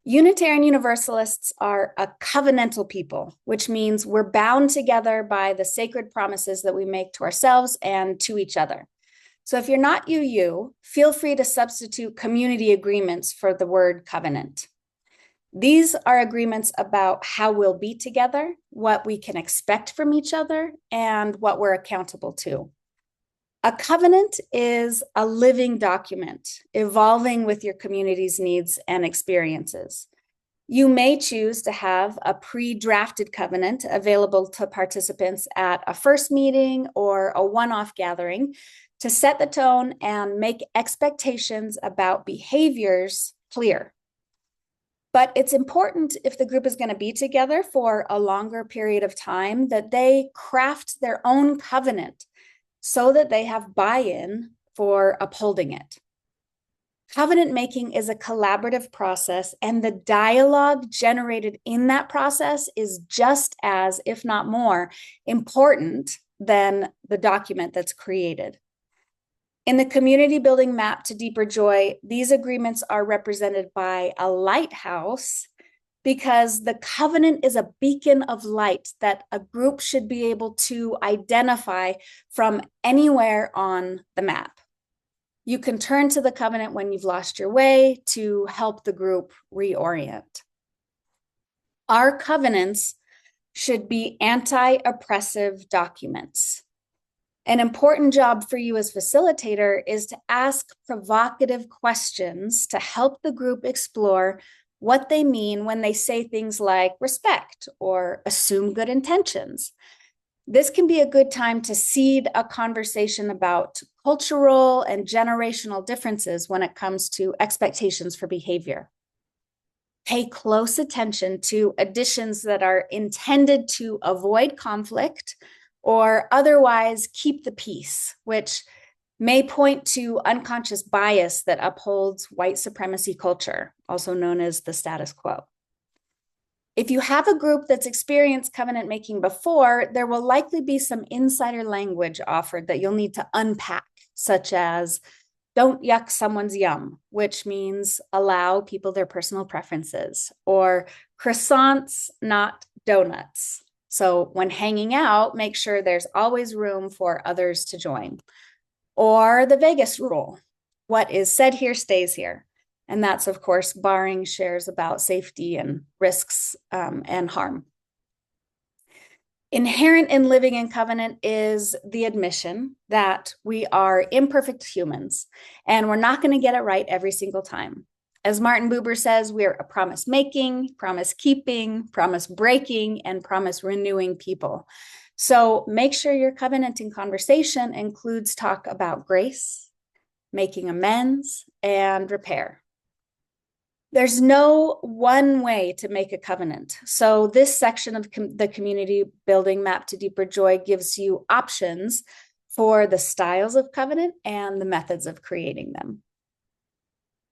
Unitarian Universalists are a covenantal people, which means we're bound together by the sacred promises that we make to ourselves and to each other. So if you're not UU, feel free to substitute community agreements for the word covenant. These are agreements about how we'll be together, what we can expect from each other, and what we're accountable to. A covenant is a living document, evolving with your community's needs and experiences. You may choose to have a pre-drafted covenant available to participants at a first meeting or a one-off gathering to set the tone and make expectations about behaviors clear. But it's important, if the group is going to be together for a longer period of time, that they craft their own covenant so that they have buy-in for upholding it. Covenant making is a collaborative process, and the dialogue generated in that process is just as, if not more, important than the document that's created. In the community building map to deeper joy, these agreements are represented by a lighthouse because the covenant is a beacon of light that a group should be able to identify from anywhere on the map. You can turn to the covenant when you've lost your way to help the group reorient. Our covenants should be anti-oppressive documents. An important job for you as facilitator is to ask provocative questions to help the group explore what they mean when they say things like respect or assume good intentions. This can be a good time to seed a conversation about cultural and generational differences when it comes to expectations for behavior. Pay close attention to additions that are intended to avoid conflict or otherwise keep the peace, which may point to unconscious bias that upholds white supremacy culture, also known as the status quo. If you have a group that's experienced covenant making before, there will likely be some insider language offered that you'll need to unpack, such as don't yuck someone's yum, which means allow people their personal preferences, or croissants, not donuts. So when hanging out, make sure there's always room for others to join. Or the Vegas rule, what is said here stays here. And that's, of course, barring shares about safety and risks and harm. Inherent in living in covenant is the admission that we are imperfect humans and we're not going to get it right every single time. As Martin Buber says, we're a promise making, promise keeping, promise breaking, and promise renewing people. So make sure your covenanting conversation includes talk about grace, making amends, and repair. There's no one way to make a covenant. So this section of the community building map to deeper joy gives you options for the styles of covenant and the methods of creating them.